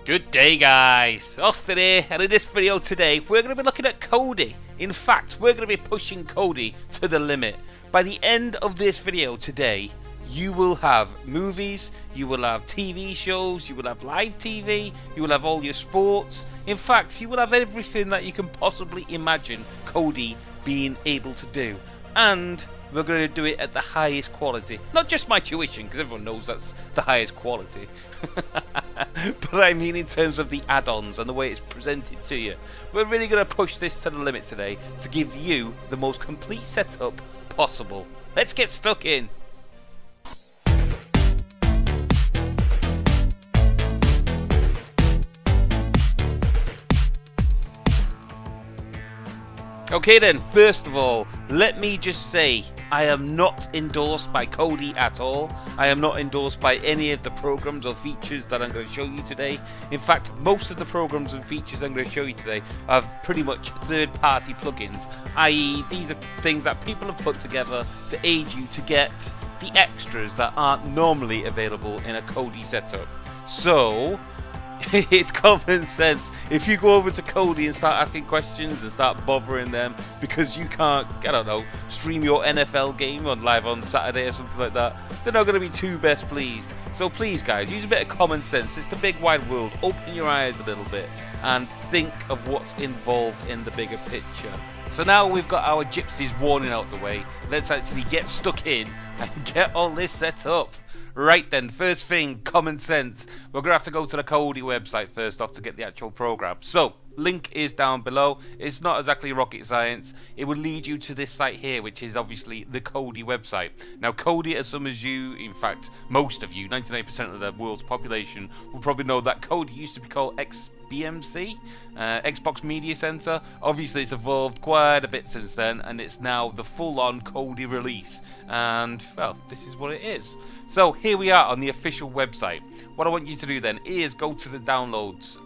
Good day, guys. Austin here, and in this video today we're going to be looking at Kodi. In fact, we're going to be pushing Kodi to the limit. By the end of this video today, you will have movies, you will have TV shows, you will have live TV, you will have all your sports. In fact, you will have everything that you can possibly imagine Kodi being able to do. And we're going to do it at the highest quality. Not just my tuition, because everyone knows that's the highest quality. But I mean in terms of the add-ons and the way it's presented to you. We're really going to push this to the limit today to give you the most complete setup possible. Let's get stuck in. Okay then, first of all, let me just say I am not endorsed by Kodi at all. I am not endorsed by any of the programs or features that I'm going to show you today. In fact, most of the programs and features I'm going to show you today are pretty much third-party plugins, i.e. these are things that people have put together to aid you to get the extras that aren't normally available in a Kodi setup. So it's common sense. If you go over to Kodi and start asking questions and start bothering them because you can't, I don't know, stream your NFL game on live on Saturday or something like that, they're not going to be too best pleased. So please, guys, use a bit of common sense. It's the big wide world. Open your eyes a little bit and think of what's involved in the bigger picture. So now we've got our gypsies warning out the way. Let's actually get stuck in and get all this set up. Right then, first thing, common sense. We're going to have to go to the Kodi website first off to get the actual program. So, link is down below. It's not exactly rocket science. It will lead you to this site here, which is obviously the Kodi website. Now, Kodi, as some as you, in fact, most of you, 99% of the world's population, will probably know that Kodi used to be called XBMC, Xbox Media Center. Obviously, it's evolved quite a bit since then, and it's now the full-on Kodi release. And, well, this is what it is. So, here we are on the official website. What I want you to do then is go to the downloads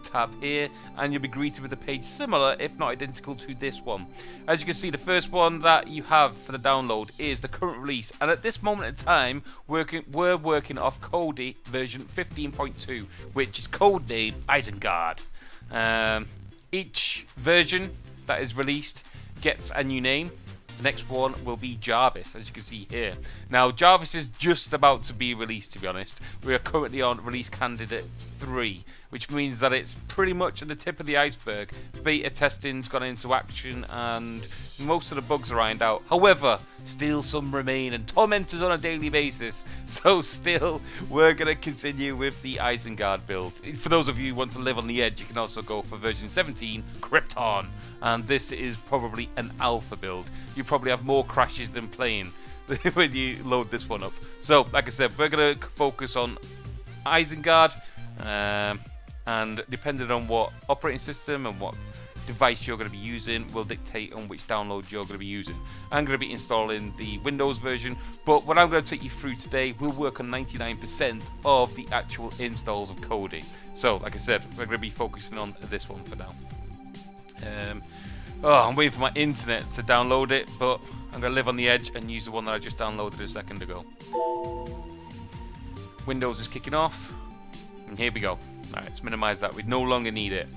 tab here, and you'll be greeted with a page similar, if not identical, to this one. As you can see, the first one that you have for the download is the current release, and at this moment in time, we're working off Kodi version 15.2, which is codenamed Isengard. Each version that is released gets a new name. The next one will be Jarvis, as you can see here. Now, Jarvis is just about to be released, to be honest. We are currently on release candidate 3, which means that it's pretty much at the tip of the iceberg. Beta testing's gone into action and most of the bugs are ironed out. However, still some remain and tormentors on a daily basis. So still, we're going to continue with the Isengard build. For those of you who want to live on the edge, you can also go for version 17, Krypton. And this is probably an alpha build. You probably have more crashes than playing when you load this one up. So, like I said, we're going to focus on Isengard. And depending on what operating system and what device you're going to be using will dictate on which download you're going to be using. I'm going to be installing the Windows version, but what I'm going to take you through today will work on 99% of the actual installs of Kodi. So, like I said, we're going to be focusing on this one for now. I'm waiting for my internet to download it, but I'm going to live on the edge and use the one that I just downloaded a second ago. Windows is kicking off, and here we go. Alright, let's minimize that. We no longer need it.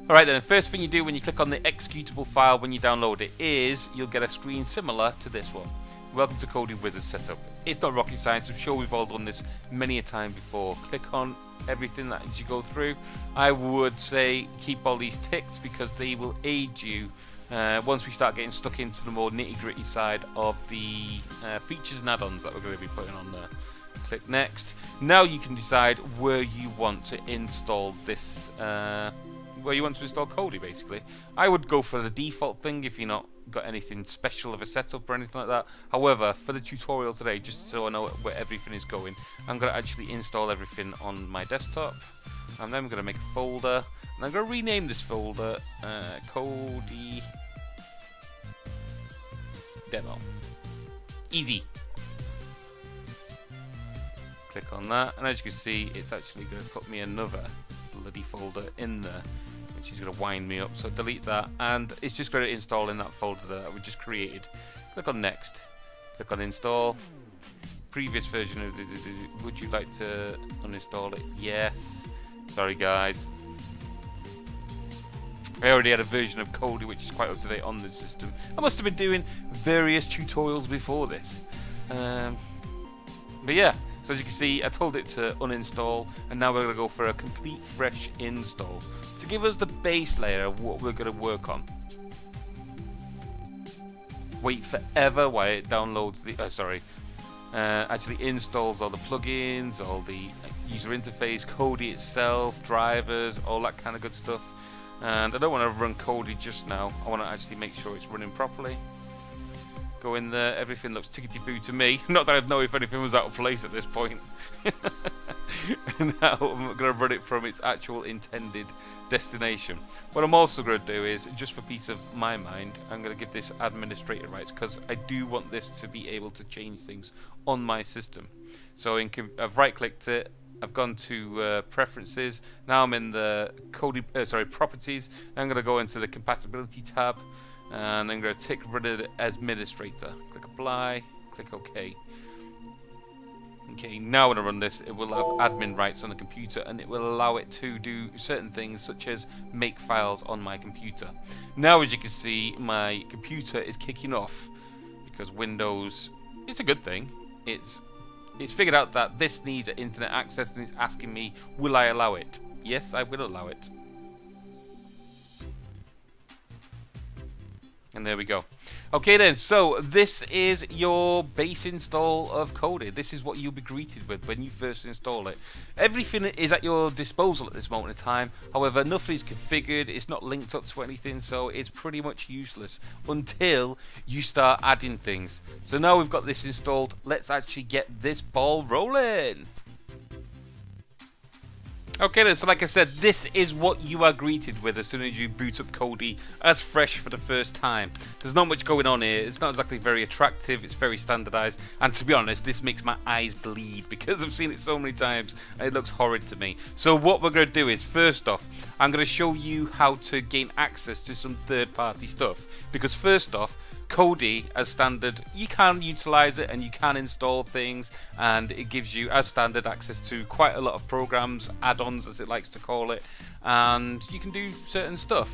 Alright then, the first thing you do when you click on the executable file when you download it is you'll get a screen similar to this one. Welcome to Kodi Wizard Setup. It's not rocket science. I'm sure we've all done this many a time before. Click on everything that as you go through. I would say keep all these ticked because they will aid you once we start getting stuck into the more nitty-gritty side of the features and add-ons that we're going to be putting on there. Click next. Now you can decide where you want to install this, where you want to install Kodi, basically. I would go for the default thing if you're not got anything special of a setup or anything like that. However, for the tutorial today, just so I know where everything is going, I'm going to actually install everything on my desktop. And then I'm going to make a folder, and I'm going to rename this folder Kodi Demo. Easy. Click on that, and as you can see, it's actually going to put me another bloody folder in there, which is going to wind me up. So delete that, and it's just going to install in that folder that we just created. Click on next. Click on install. Previous version of would you like to uninstall it? Yes. Sorry guys. I already had a version of Kodi which is quite up to date on this system. I must have been doing various tutorials before this. But yeah, so as you can see, I told it to uninstall, and now we're going to go for a complete fresh install to give us the base layer of what we're going to work on. Wait forever while it downloads the, actually installs all the plugins, all the user interface, Kodi itself, drivers, all that kind of good stuff. And I don't want to run Kodi just now. I want to actually make sure it's running properly. Go in there, everything looks tickety-boo to me. Not that I'd know if anything was out of place at this point. Now I'm going to run it from its actual intended destination. What I'm also going to do is, just for peace of my mind, I'm going to give this administrator rights, because I do want this to be able to change things on my system. So I've right-clicked it. I've gone to preferences. Now I'm in the Kodi, properties. I'm going to go into the compatibility tab, and I'm going to tick rid of as administrator. Click apply. Click OK. Okay, now when I run this, it will have admin rights on the computer, and it will allow it to do certain things such as make files on my computer. Now, as you can see, my computer is kicking off because Windows. It's a good thing. It's figured out that this needs internet access, and it's asking me, will I allow it? Yes, I will allow it. And there we go. Okay then, so this is your base install of Kodi. This is what you'll be greeted with when you first install it. Everything is at your disposal at this moment in time. However, nothing is configured, it's not linked up to anything, so it's pretty much useless until you start adding things. So now we've got this installed, let's actually get this ball rolling. Okay then, so like I said, this is what you are greeted with as soon as you boot up Kodi as fresh for the first time. There's not much going on here, it's not exactly very attractive, it's very standardized, and to be honest, this makes my eyes bleed because I've seen it so many times and it looks horrid to me. So what we're going to do is, first off, I'm going to show you how to gain access to some third-party stuff, because first off, Kodi as standard, you can utilize it and you can install things, and it gives you as standard access to quite a lot of programs, add-ons as it likes to call it, and you can do certain stuff.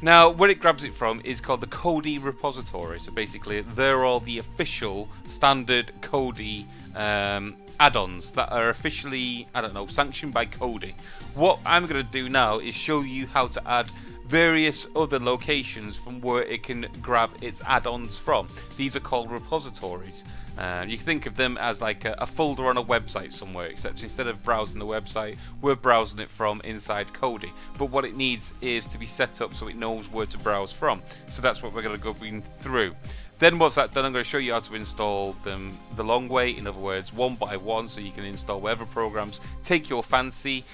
Now, where it grabs it from is called the Kodi repository. So basically, they're all the official standard Kodi add-ons that are officially, I don't know, sanctioned by Kodi. What I'm going to do now is show you how to add various other locations from where it can grab its add-ons from. These are called repositories. You can think of them as like a folder on a website somewhere, except instead of browsing the website, we're browsing it from inside Kodi. But what it needs is to be set up so it knows where to browse from. So that's what we're going to go through. Then once that's done, I'm going to show you how to install them the long way, in other words, one by one, so you can install whatever programs take your fancy,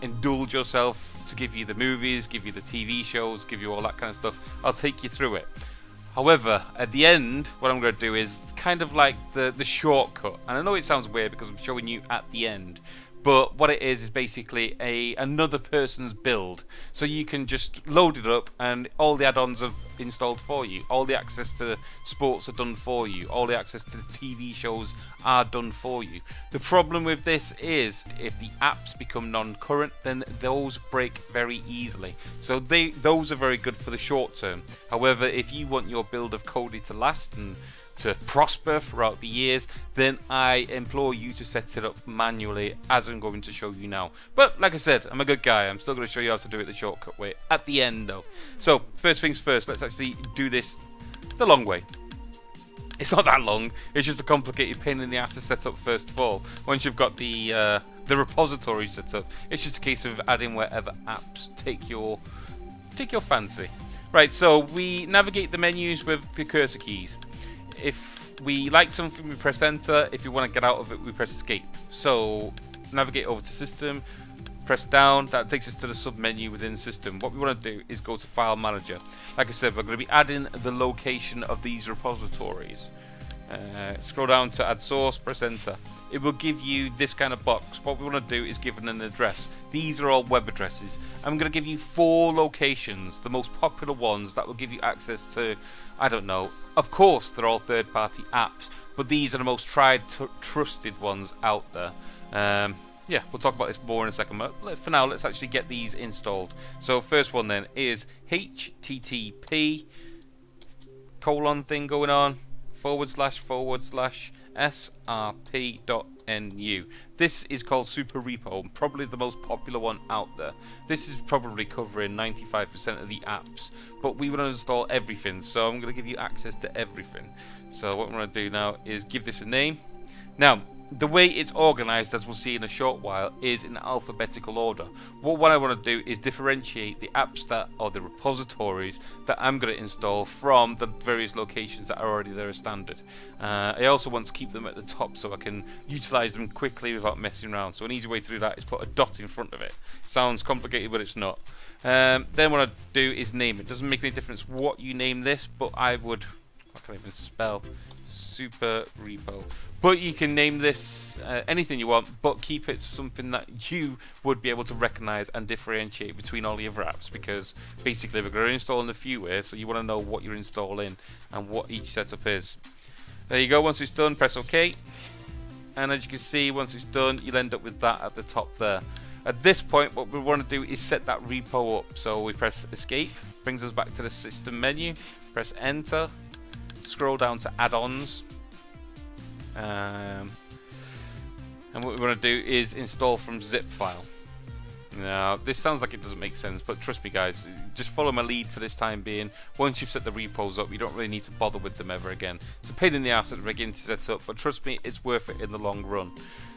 indulge yourself to give you the movies, give you the TV shows, give you all that kind of stuff. I'll take you through it. However, at the end, what I'm going to do is kind of like the shortcut. And I know it sounds weird because I'm showing you at the end, but what it is basically another person's build. So you can just load it up and all the add-ons are installed for you. All the access to sports are done for you. All the access to the TV shows are done for you. The problem with this is if the apps become non-current, then those break very easily. So those are very good for the short term. However, if you want your build of Kodi to last and to prosper throughout the years, then I implore you to set it up manually, as I'm going to show you now. But like I said, I'm a good guy, I'm still going to show you how to do it the shortcut way at the end though. So first things first, let's actually do this the long way. It's not that long, it's just a complicated pain in the ass to set up first of all. Once you've got the repository set up, it's just a case of adding whatever apps take your fancy. Right, so we navigate the menus with the cursor keys. If we like something, we press enter. If you want to get out of it, we press escape. So navigate over to system, press down, that takes us to the sub menu within system. What we want to do is go to file manager. Like I said, we're going to be adding the location of these repositories. Scroll down to add source, press enter. It will give you this kind of box. What we want to do is give it an address. These are all web addresses. I'm going to give you 4 locations, the most popular ones that will give you access to, I don't know. Of course, they're all third-party apps, but these are the most tried, trusted ones out there. yeah, we'll talk about this more in a second, but for now, let's actually get these installed. So first one then is HTTP colon thing going on / srp.nu. This is called Super Repo, probably the most popular one out there. This is probably covering 95% of the apps, but we want to install everything, so I'm going to give you access to everything. So what I'm going to do now is give this a name. Now, the way it's organized, as we'll see in a short while, is in alphabetical order. What I want to do is differentiate the apps that are the repositories that I'm going to install from the various locations that are already there as standard. I also want to keep them at the top so I can utilize them quickly without messing around. So an easy way to do that is put a dot in front of it. Sounds complicated, but it's not. Then what I do is name it. Doesn't make any difference what you name this, but I can't even spell Super Repo. But you can name this anything you want, but keep it something that you would be able to recognize and differentiate between all the other apps, because basically we're going to install in a few ways, so you want to know what you're installing and what each setup is. There you go. Once it's done, press OK. And as you can see, once it's done, you'll end up with that at the top there. At this point, what we want to do is set that repo up. So we press Escape, brings us back to the System menu, press Enter, scroll down to Add-ons. And what we want to do is install from zip file. Now, this sounds like it doesn't make sense, but trust me guys, just follow my lead for this time being. Once you've set the repos up, you don't really need to bother with them ever again. It's a pain in the ass at the beginning to set up, but trust me, it's worth it in the long run.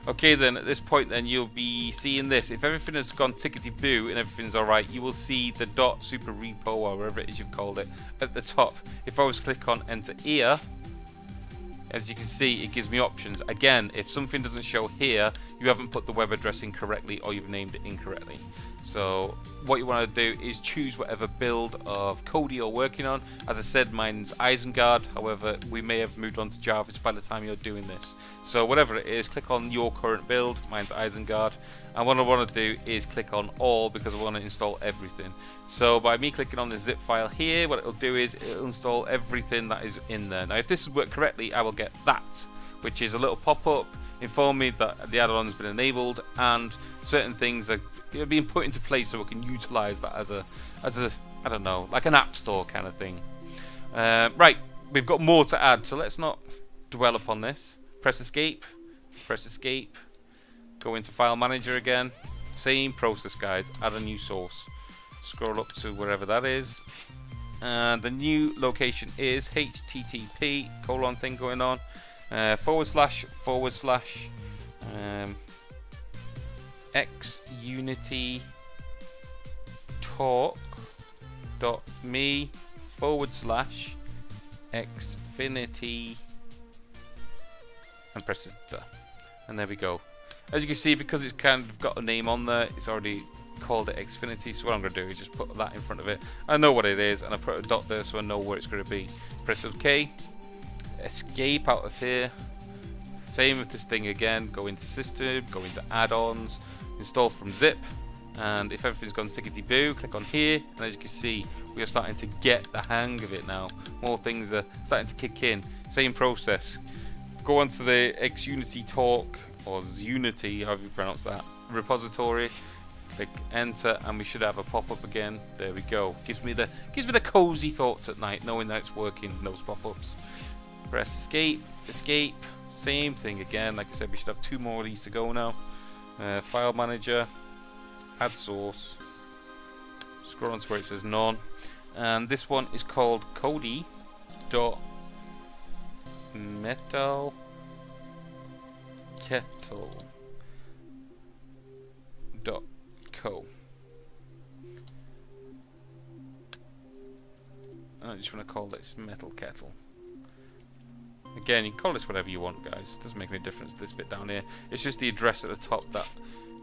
Okay then, at this point then, you'll be seeing this. If everything has gone tickety-boo and everything's alright, you will see the .super repo, or wherever it is you've called it, at the top. If I was to click on Enter here, as you can see, it gives me options. Again, if something doesn't show here, you haven't put the web address in correctly or you've named it incorrectly. So what you want to do is choose whatever build of Kodi you're working on. As I said, mine's Isengard. However, we may have moved on to Jarvis by the time you're doing this. So whatever it is, click on your current build. Mine's Isengard. And what I want to do is click on all, because I want to install everything. So by me clicking on the zip file here, what it'll do is it'll install everything that is in there. Now if this has worked correctly, I will get that, which is a little pop-up inform me that the add-on has been enabled and certain things are being put into place so we can utilize that as a I don't know, like an app store kind of thing. Right, we've got more to add, so let's not dwell upon this. Press escape, go into file manager again, same process guys, add a new source, scroll up to wherever that is, and the new location is http thing going on xunity talk.me /xfinity and press enter, and there we go. As you can see, because it's kind of got a name on there, it's already called it Xfinity, so what I'm going to do is just put that in front of it. I know what it is, and I put a dot there so I know where it's going to be. Press OK, escape out of here, same with this thing again, go into system, go into add-ons, install from zip, and if everything's gone tickety-boo, click on here, and as you can see, we are starting to get the hang of it now. More things are starting to kick in. Same process. Go onto the Xunity Talk, or Zunity, however you pronounce that, repository. Click enter, and we should have a pop-up again. There we go. Gives me the cozy thoughts at night, knowing that it's working. Those pop-ups. Press escape, escape. Same thing again. Like I said, we should have 2 more of these to go now. File manager, add source. Scroll on to where it says none, and this one is called Kodi.metalkettle.co. I just want to call this Metal Kettle. Again, you can call this whatever you want, guys. It doesn't make any difference, this bit down here. It's just the address at the top that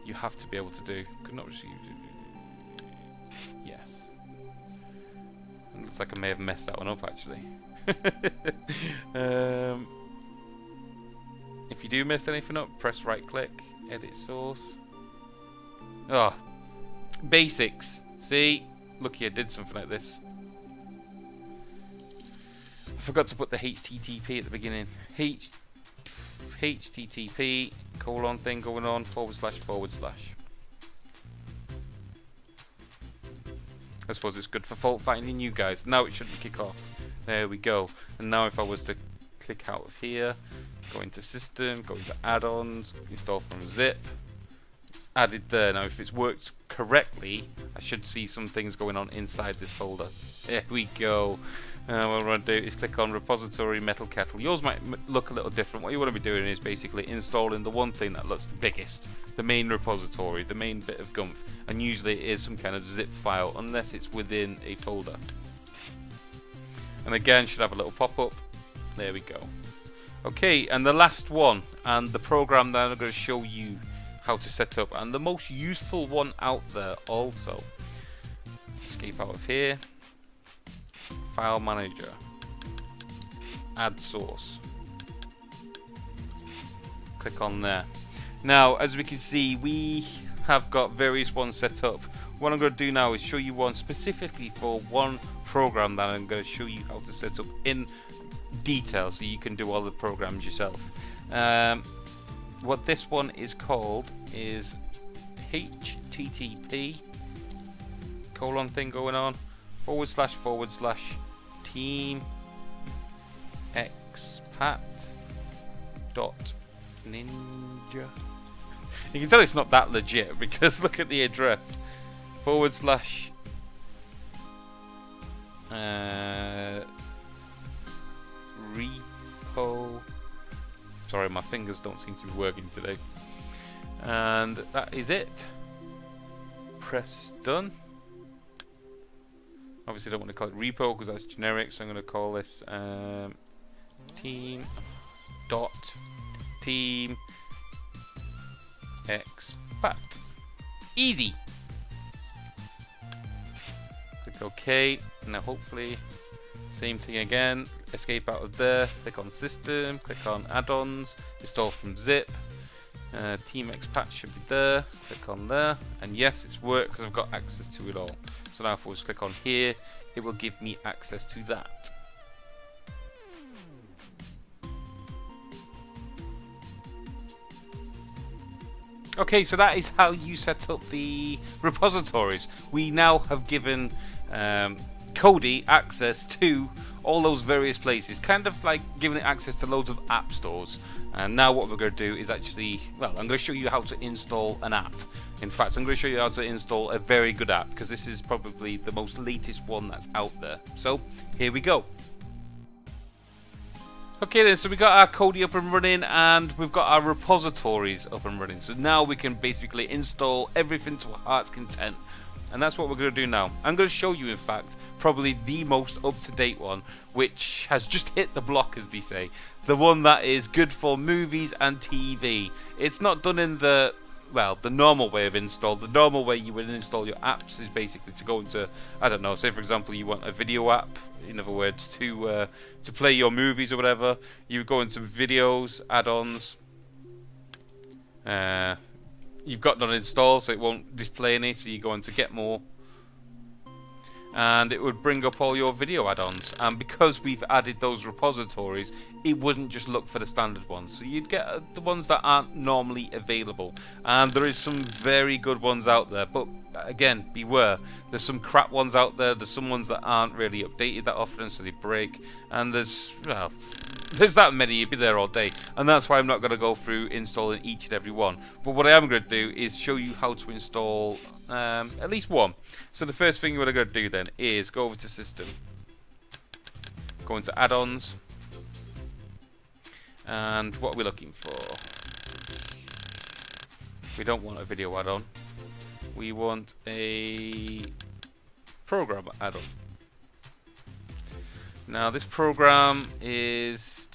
you have to be able to do. Could not receive. Yes. It looks like I may have messed that one up, actually. If you do mess anything up, press right click, edit source. Oh, basics. See? Lucky I did something like this. I forgot to put the HTTP at the beginning. HTTP : colon thing going on, // I suppose it's good for fault finding you guys. Now it shouldn't kick off. There we go. And now if I was to click out of here, go into system, go into add-ons, install from zip, it's added there. Now if it's worked correctly, I should see some things going on inside this folder. There we go. What I'm going to do is click on repository metal kettle. Yours might look a little different. What you want to be doing is basically installing the one thing that looks the biggest, the main repository, the main bit of gumph, and usually it is some kind of zip file unless it's within a folder. And again, should have a little pop-up. There we go. Okay, and the last one, and the program that I'm going to show you how to set up, and the most useful one out there also. Escape out of here. File manager, add source, click on there. Now as we can see, we have got various ones set up. What I'm going to do now is show you one specifically for one program that I'm going to show you how to set up in detail so you can do all the programs yourself. What this one is called is http colon thing going on // team expat dot ninja. You can tell it's not that legit because look at the address / repo. Sorry, my fingers don't seem to be working today. And that is it. Press done. Obviously, I don't want to call it repo because that's generic, so I'm going to call this team expat. Easy. Click OK. Now, hopefully, same thing again. Escape out of there. Click on System. Click on Add-ons. Install from zip. Team expat should be there. Click on there, and yes, it's worked because I've got access to it all. So now if I was to click on here, it will give me access to that. Okay, so that is how you set up the repositories. We now have given Kodi access to all those various places, kind of like giving it access to loads of app stores. And now what we're going to do is actually, well, I'm going to show you how to install an app. In fact, I'm going to show you how to install a very good app because this is probably the most latest one that's out there. So here we go. Okay then, so we got our Kodi up and running and we've got our repositories up and running. So now we can basically install everything to our heart's content. And that's what we're going to do now. I'm going to show you, in fact, probably the most up-to-date one, which has just hit the block, as they say. The one that is good for movies and TV. It's not done in the, well, the normal way of install. The normal way you would install your apps is basically to go into, I don't know, say for example you want a video app, in other words, to play your movies or whatever. You go into videos, add-ons. You've got none installed, so it won't display any, so you go into get more. And it would bring up all your video add-ons, and because we've added those repositories, it wouldn't just look for the standard ones, so you'd get the ones that aren't normally available. And there is some very good ones out there, but again, beware, there's some crap ones out there, there's some ones that aren't really updated that often, so they break, and there's, well, there's that many, you'd be there all day, and that's why I'm not going to go through installing each and every one. But what I am going to do is show you how to install at least one. So the first thing what I'm going to do then is go over to System, go into Add-ons, and what are we looking for? We don't want a video add-on, we want a program add-on. Now this program is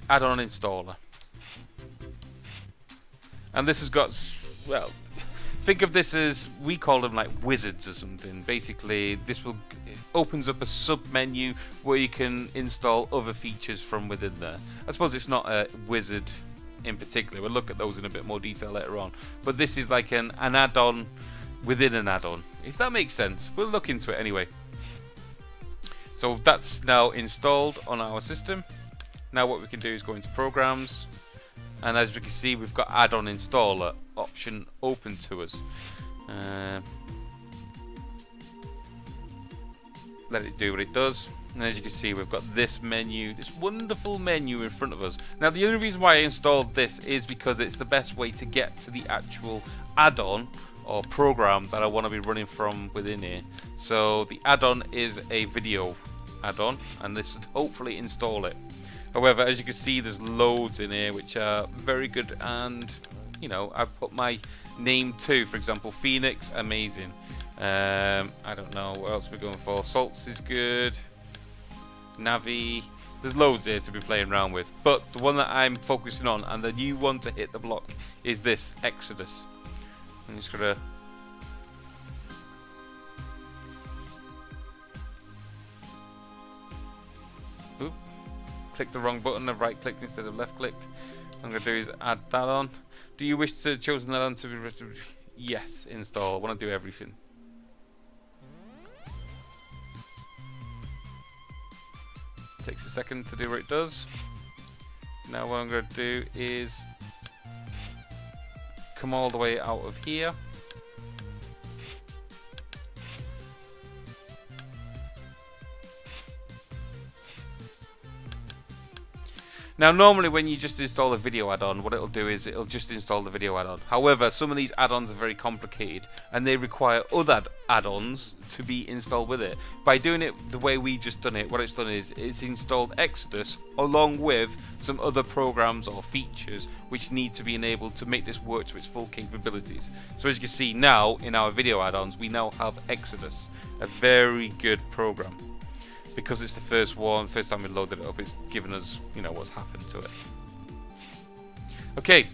add-on installer, and this has got, well, think of this as, we call them like wizards or something. Basically this will, it opens up a sub menu where you can install other features from within there. I suppose it's not a wizard in particular, we'll look at those in a bit more detail later on, but this is like an add-on within an add-on, if that makes sense. We'll look into it anyway. So that's now installed on our system. Now what we can do is go into programs, And as we can see, we've got add-on installer option open to us. Let it do what it does. And as you can see, we've got this menu, this wonderful menu in front of us. Now, the only reason why I installed this is because it's the best way to get to the actual add-on or program that I want to be running from within here. So the add-on is a video add-on, and this should hopefully install it. However, as you can see, there's loads in here which are very good, and you know, I've put my name to, for example, Phoenix, amazing. I don't know what else we're going for. Salts is good. Navi. There's loads here to be playing around with. But the one that I'm focusing on, and the new one to hit the block, is this Exodus. I'm just gonna. Oop. Click the wrong button. I've right clicked instead of left clicked. What I'm gonna do is add that on. Do you wish to chosen that on to be? Yes, install. I want to do everything. Takes a second to do what it does. Now what I'm going to do is come all the way out of here. Now normally when you just install a video add-on, what it'll do is it'll just install the video add-on. However, some of these add-ons are very complicated and they require other add-ons to be installed with it. By doing it the way we just done it, what it's done is it's installed Exodus along with some other programs or features which need to be enabled to make this work to its full capabilities. So as you can see now in our video add-ons, we now have Exodus, a very good program. Because it's the first time we loaded it up, it's given us, you know, what's happened to it. Okay.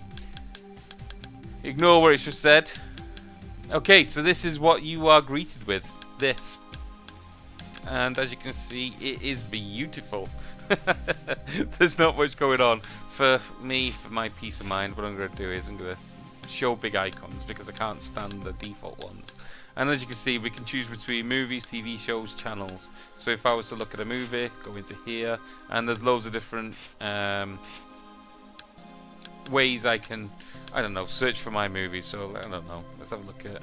Ignore what it's just said. Okay, so this is what you are greeted with. This. And as you can see, it is beautiful. There's not much going on. For me, for my peace of mind, what I'm going to do is I'm going to show big icons because I can't stand the default ones. And as you can see, we can choose between movies, TV shows, channels. So if I was to look at a movie, go into here, and there's loads of different ways I can, I don't know, search for my movies. So I don't know. Let's have a look at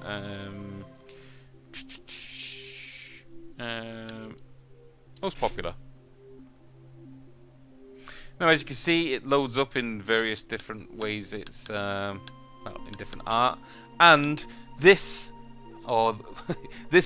most popular. Now, as you can see, it loads up in various different ways. It's well, in different art, and this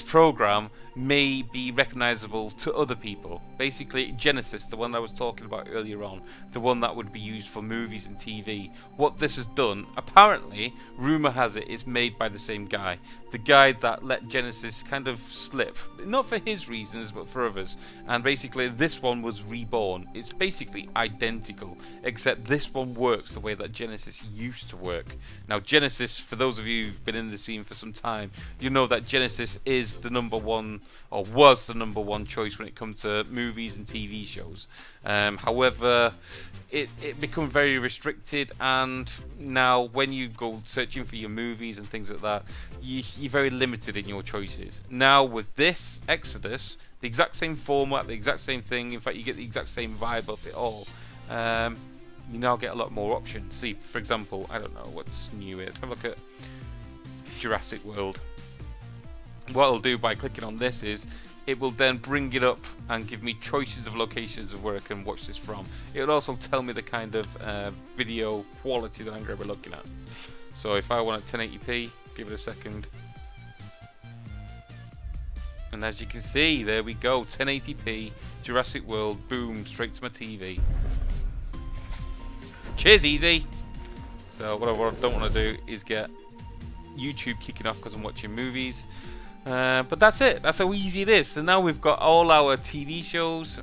program may be recognizable to other people. Basically, Genesis, the one I was talking about earlier on, the one that would be used for movies and TV, what this has done, apparently, rumor has it, it's made by the same guy. The guy that let Genesis kind of slip, not for his reasons, but for others. And basically, this one was reborn. It's basically identical, except this one works the way that Genesis used to work. Now, Genesis, for those of you who've been in the scene for some time, you know that Genesis is the #1, or was the #1 choice when it comes to movies and TV shows. However, it becomes very restricted, and now when you go searching for your movies and things like that, you're very limited in your choices. Now with this Exodus, the exact same format, the exact same thing, in fact you get the exact same vibe of it all, you now get a lot more options. See, for example, I don't know what's new here. Let's have a look at Jurassic World. What I'll do by clicking on this is it will then bring it up and give me choices of locations of where I can watch this from. It will also tell me the kind of video quality that I'm going to be looking at. So if I want it 1080p, give it a second. And as you can see, there we go, 1080p, Jurassic World, boom, straight to my TV. Cheers, easy! So what I don't want to do is get YouTube kicking off because I'm watching movies. But that's it. That's how easy it is. So now we've got all our TV shows.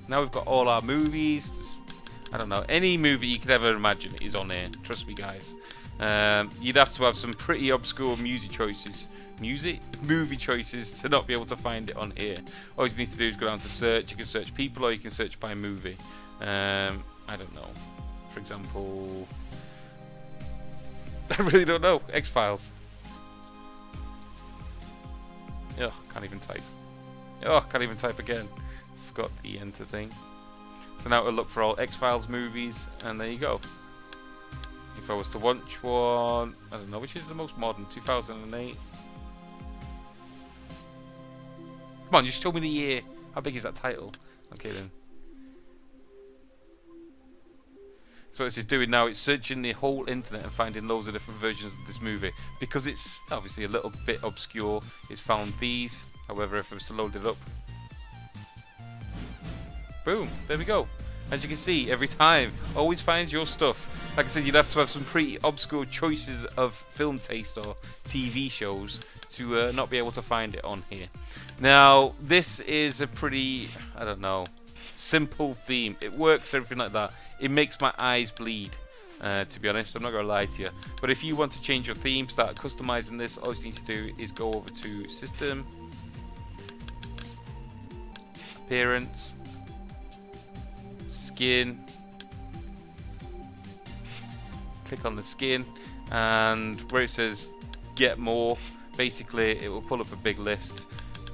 Now we've got all our movies. I don't know. Any movie you could ever imagine is on here. Trust me, guys. You'd have to have some pretty obscure movie choices to not be able to find it on here. All you need to do is go down to search. You can search people or you can search by movie. I don't know. For example, I really don't know. X-Files. Oh, can't even type. Oh, can't even type again. Forgot the enter thing. So now it'll look for all X-Files movies, and there you go. if I was to watch one, I don't know, which is the most modern, 2008. Come on, just show me the year. How big is that title? Okay then. So what it's doing now, it's searching the whole internet and finding loads of different versions of this movie. Because it's obviously a little bit obscure, it's found these. However, if I was to load it up, boom, there we go. As you can see, every time, always finds your stuff. Like I said, you'd have to have some pretty obscure choices of film taste or TV shows to not be able to find it on here. Now, this is a pretty, I don't know, simple theme. It works, everything like that. It makes my eyes bleed, to be honest. I'm not going to lie to you. But if you want to change your theme, start customizing this, all you need to do is go over to System, Appearance, Skin, click on the skin, and where it says Get More, basically it will pull up a big list.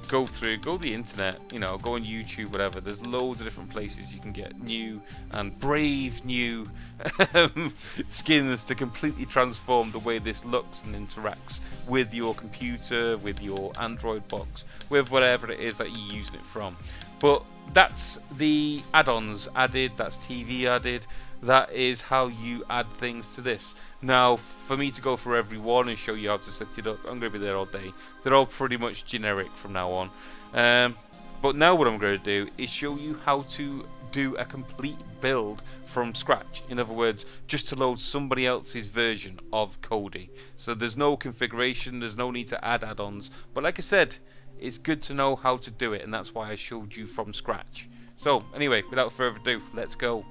Go to the internet, you know, go on YouTube, whatever. There's loads of different places you can get new and brave new skins to completely transform the way this looks and interacts with your computer, with your Android box, with whatever it is that you're using it from. But that's the add-ons added, that's TV added. That is how you add things to this. Now, for me to go through every one and show you how to set it up, I'm going to be there all day. They're all pretty much generic from now on. But now what I'm going to do is show you how to do a complete build from scratch. In other words, just to load somebody else's version of Kodi. So there's no configuration, there's no need to add add-ons. But like I said, it's good to know how to do it, and that's why I showed you from scratch. So anyway, without further ado, let's go.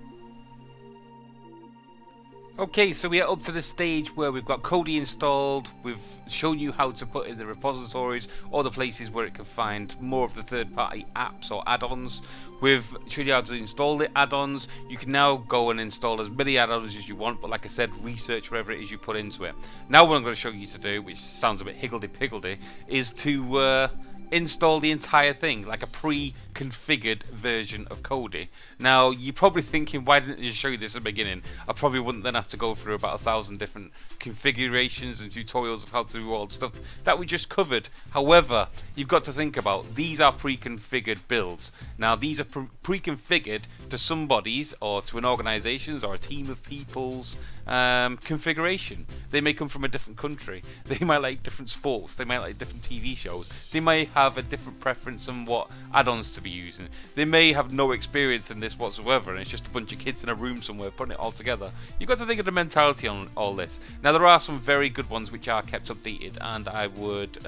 Okay, so we are up to the stage where we've got Kodi installed. We've shown you how to put in the repositories or the places where it can find more of the third-party apps or add-ons. We've shown you how to install the add-ons. You can now go and install as many add-ons as you want, but like I said, research whatever it is you put into it. Now what I'm going to show you to do, which sounds a bit higgledy-piggledy, is to install the entire thing, like a pre-configured version of Kodi. Now, you're probably thinking, why didn't you show you this at the beginning? I probably wouldn't then have to go through about 1,000 different configurations and tutorials of how to do all the stuff that we just covered. However, you've got to think about, these are pre-configured builds. Now, these are pre-configured to somebody's or to an organization's or a team of people's configuration. They may come from a different country. They might like different sports. They might like different TV shows. They may have a different preference on what add-ons to be using. They may have no experience in this whatsoever, and it's just a bunch of kids in a room somewhere putting it all together. You've got to think of the mentality on all this. Now, there are some very good ones which are kept updated, and I would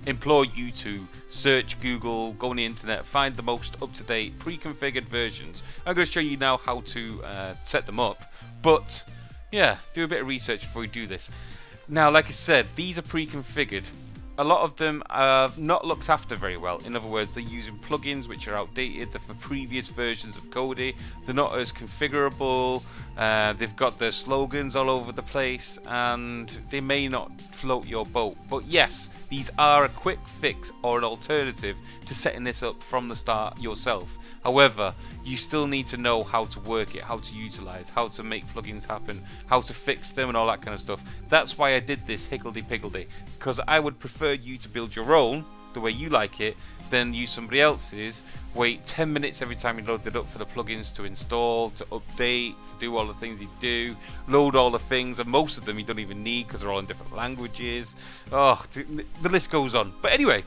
implore you to search, Google, go on the internet, find the most up-to-date pre-configured versions. I'm going to show you now how to set them up, but yeah, do a bit of research before you do this. Now, like I said, these are pre-configured. A lot of them are not looked after very well. In other words, they're using plugins which are outdated. They're for previous versions of Kodi. They're not as configurable. They've got their slogans all over the place, and they may not float your boat. But yes, these are a quick fix or an alternative to setting this up from the start yourself. However, you still need to know how to work it, how to utilize, how to make plugins happen, how to fix them and all that kind of stuff. That's why I did this higgledy-piggledy, because I would prefer you to build your own the way you like it than use somebody else's, wait 10 minutes every time you load it up for the plugins to install, to update, to do all the things you do, load all the things, and most of them you don't even need because they're all in different languages. Oh, the list goes on. But anyway,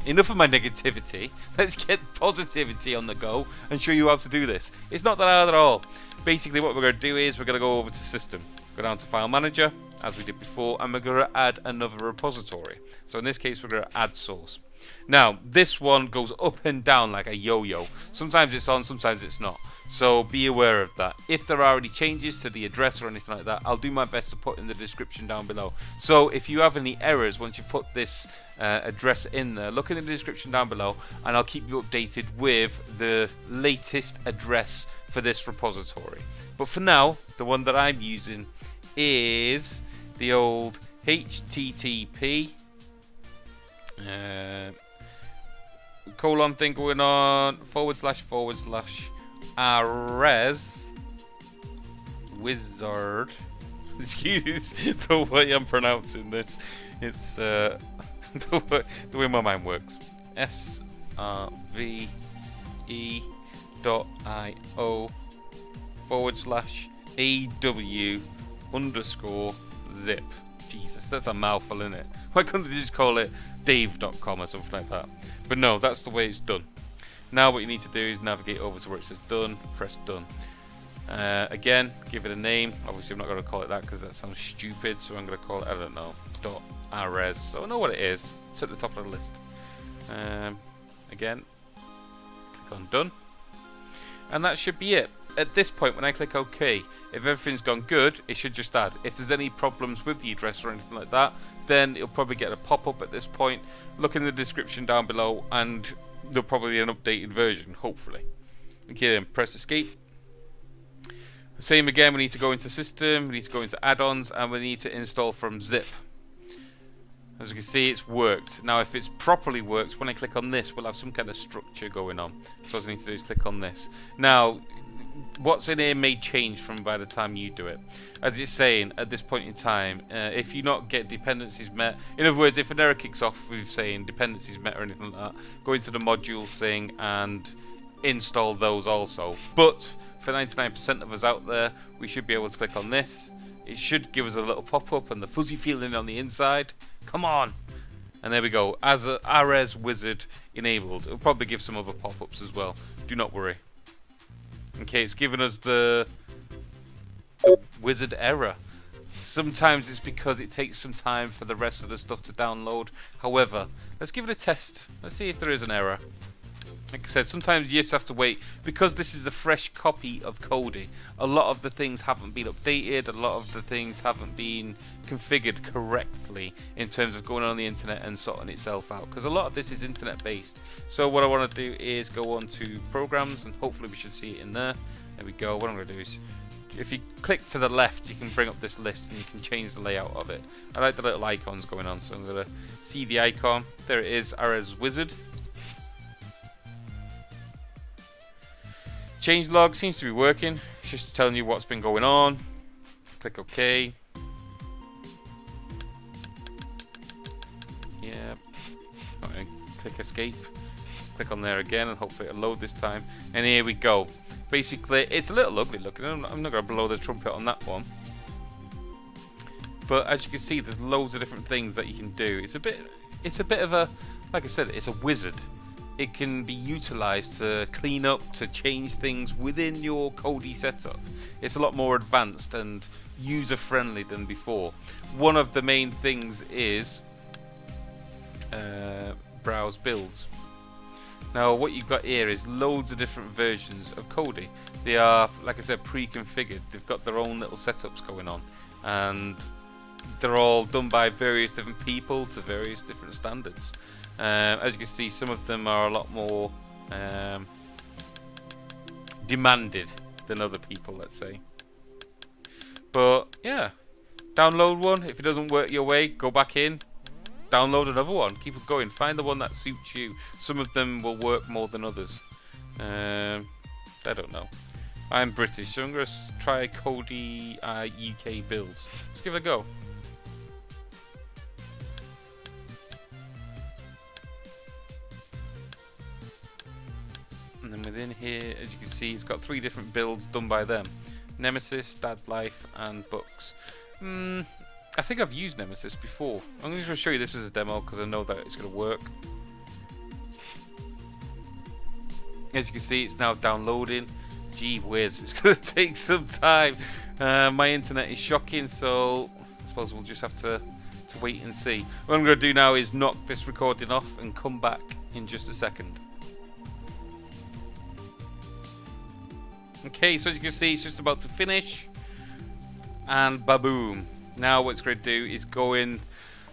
enough of my negativity. Let's get positivity on the go and show you how to do this. It's not that hard at all. Basically what we're going to do is we're going to go over to System, go down to File Manager as we did before, and we're going to add another repository. So in this case we're going to add source. Now this one goes up and down like a yo-yo. Sometimes it's on, sometimes it's not. So be aware of that. If there are any changes to the address or anything like that, I'll do my best to put in the description down below. So if you have any errors once you put this address in there, look in the description down below, and I'll keep you updated with the latest address for this repository. But for now, the one that I'm using is the old HTTP colon thing going on // res wizard Excuse the way I'm pronouncing this. It's the way my mind works. srve.io/aw_zip. Jesus, that's a mouthful, isn't it? Why couldn't they just call it dave.com or something like that? But no, that's the way it's done. Now what you need to do is navigate over to where it says done, press done. Again, give it a name. Obviously I'm not going to call it that because that sounds stupid, so I'm going to call it, I don't know, .rs. So I know what it is. It's at the top of the list. Again, click on done. And that should be it. At this point, when I click OK, if everything's gone good, it should just add. If there's any problems with the address or anything like that, then it'll probably get a pop-up at this point. Look in the description down below, and there'll probably be an updated version, hopefully. Okay, then press escape. Same again, we need to go into system, we need to go into add-ons, and we need to install from zip. As you can see, it's worked. Now if it's properly worked, when I click on this, we'll have some kind of structure going on. So what I need to do is click on this. Now, what's in here may change from by the time you do it. As it's saying, at this point in time, if you not get dependencies met, in other words, if an error kicks off with saying dependencies met or anything like that, go into the modules thing and install those also. But for 99% of us out there, we should be able to click on this. It should give us a little pop-up and the fuzzy feeling on the inside. Come on! And there we go. As a RS wizard enabled. It'll probably give some other pop-ups as well. Do not worry. Okay, it's given us the wizard error. Sometimes it's because it takes some time for the rest of the stuff to download. However, let's give it a test. Let's see if there is an error. Like I said, sometimes you just have to wait. Because this is a fresh copy of Kodi, a lot of the things haven't been updated, a lot of the things haven't been configured correctly in terms of going on the internet and sorting itself out. Because a lot of this is internet based. So what I want to do is go on to programs, and hopefully we should see it in there. There we go. What I'm going to do is, if you click to the left, you can bring up this list and you can change the layout of it. I like the little icons going on, so I'm going to see the icon. There it is, RS Wizard. Change log seems to be working. It's just telling you what's been going on. Click OK. Yeah. Okay. Click escape. Click on there again, and hopefully it'll load this time. And here we go. Basically, it's a little ugly looking. I'm not going to blow the trumpet on that one. But as you can see, there's loads of different things that you can do. It's a bit of a, like I said, it's a wizard. It can be utilized to clean up, to change things within your Kodi setup. It's a lot more advanced and user-friendly than before. One of the main things is browse builds. Now what you've got here is loads of different versions of Kodi. They are, like I said, pre-configured. They've got their own little setups going on, and they're all done by various different people to various different standards. As you can see, some of them are a lot more demanded than other people, let's say. But yeah, download one. If it doesn't work your way, go back in, download another one, keep it going, find the one that suits you. Some of them will work more than others. I don't know. I'm British, so I'm going to try Kodi UK builds. Let's give it a go. And then within here, as you can see, it's got 3 different builds done by them. Nemesis, Dad Life, and Books. I think I've used Nemesis before. I'm just going to show you this as a demo because I know that it's going to work. As you can see, it's now downloading. Gee whiz, it's going to take some time. My internet is shocking, so I suppose we'll just have to wait and see. What I'm going to do now is knock this recording off and come back in just a second. Okay, so as you can see, it's just about to finish, and baboom. Now what it's going to do is go in,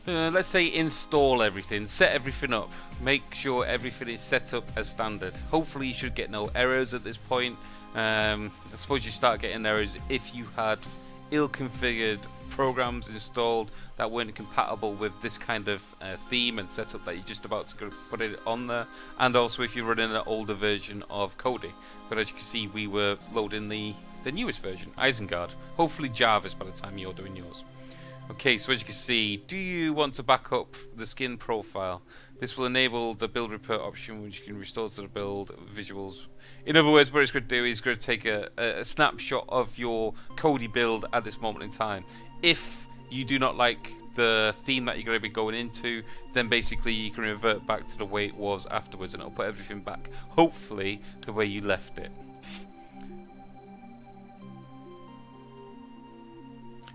let's say install everything, set everything up, make sure everything is set up as standard. Hopefully you should get no errors at this point. I suppose you start getting errors if you had ill-configured programs installed that weren't compatible with this kind of theme and setup that you're just about to go put it on there, and also if you're running an older version of Kodi. But as you can see, we were loading the newest version, Isengard, hopefully Jarvis by the time you're doing yours. Okay, so as you can see, do you want to back up the skin profile? This will enable the build repair option, which you can restore to the build visuals. In other words, what it's going to do is going to take a snapshot of your Kodi build at this moment in time. If you do not like the theme that you're going to be going into, then basically you can revert back to the way it was afterwards, and it'll put everything back, hopefully, the way you left it.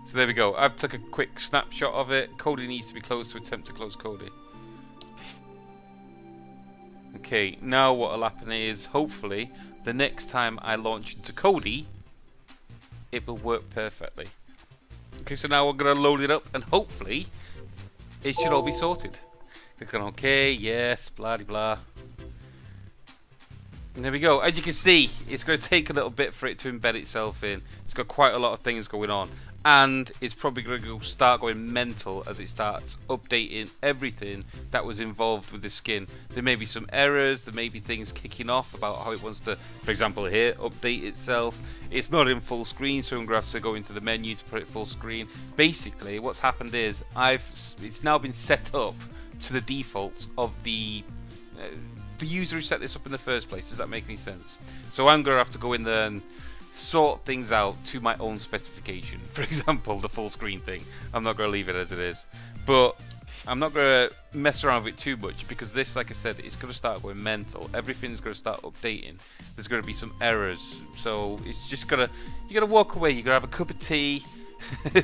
So there we go. I've took a quick snapshot of it. Kodi needs to be closed to attempt to close Kodi. Okay, now what will happen is, hopefully, the next time I launch into Kodi, it will work perfectly. Okay, so now we're going to load it up, and hopefully, it should all be sorted. Click on OK, yes, blah de blah. And there we go. As you can see, it's going to take a little bit for it to embed itself in. It's got quite a lot of things going on. And it's probably going to start going mental as it starts updating everything that was involved with the skin. There may be some errors, there may be things kicking off about how it wants to, for example here, update itself. It's not in full screen, so I'm going to have to go into the menu to put it full screen. Basically, what's happened is it's now been set up to the defaults of the user who set this up in the first place. Does that make any sense? So I'm going to have to go in there and sort things out to my own specification. For example, the full screen thing. I'm not going to leave it as it is. But I'm not going to mess around with it too much, because this, like I said, it's going to start going mental. Everything's going to start updating. There's going to be some errors. So it's just going to, you're going to walk away, you're going to have a cup of tea,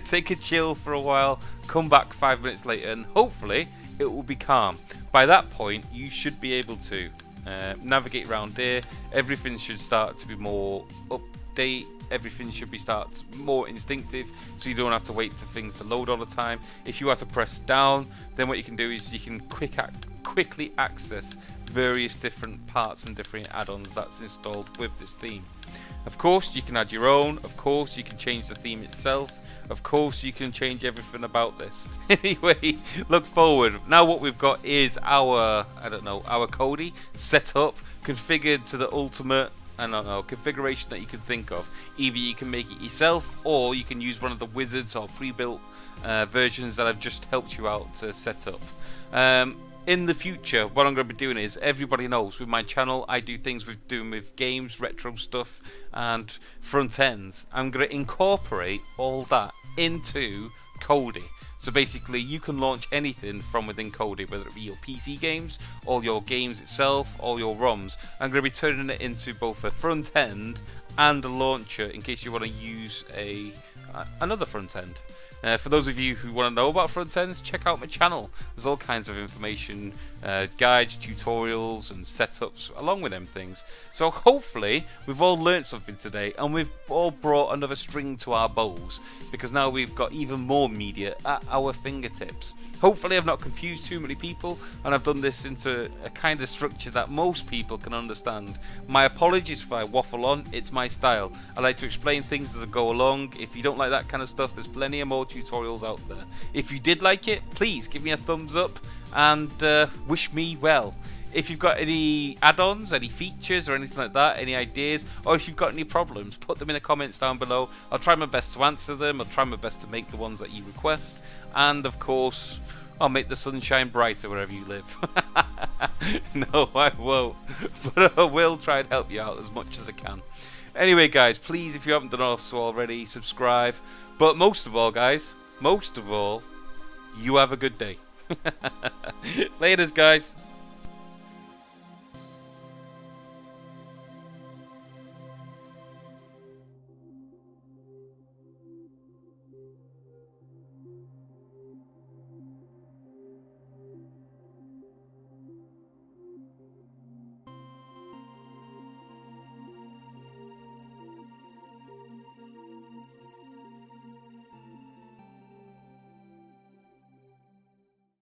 take a chill for a while, come back 5 minutes later, and hopefully it will be calm. By that point, you should be able to navigate around here. Everything should start to be more update. Everything should be start more instinctive, so you don't have to wait for things to load all the time. If you have to press down, then what you can do is you can quickly access various different parts and different add-ons that's installed with this theme. Of course, you can add your own. Of course, you can change the theme itself. Of course, you can change everything about this. Anyway, look forward. Now what we've got is our, our Kodi set up, configured to the ultimate, configuration that you can think of. Either you can make it yourself, or you can use one of the wizards or pre-built versions that I've just helped you out to set up. In the future, what I'm going to be doing is, everybody knows with my channel, I do things with games, retro stuff, and front ends. I'm going to incorporate all that into Kodi. So basically, you can launch anything from within Kodi, whether it be your PC games, all your games itself, all your ROMs. I'm going to be turning it into both a front end and a launcher in case you want to use another front end. For those of you who want to know about front ends, check out my channel. There's all kinds of information, guides, tutorials, and setups along with them things. So hopefully we've all learned something today, and we've all brought another string to our bows, because now we've got even more media at our fingertips. Hopefully I've not confused too many people, and I've done this into a kind of structure that most people can understand. My apologies if I waffle on, it's my style. I like to explain things as I go along. If you don't like that kind of stuff, there's plenty of more tutorials out there. If you did like it, please give me a thumbs up and wish me well. If you've got any add-ons, any features or anything like that, any ideas, or if you've got any problems, put them in the comments down below. I'll try my best to answer them. I'll try my best to make the ones that you request. And of course, I'll make the sunshine brighter wherever you live. No, I won't. But I will try and help you out as much as I can. Anyway, guys, please, if you haven't done so already, subscribe. But most of all, guys, you have a good day. Laters, guys.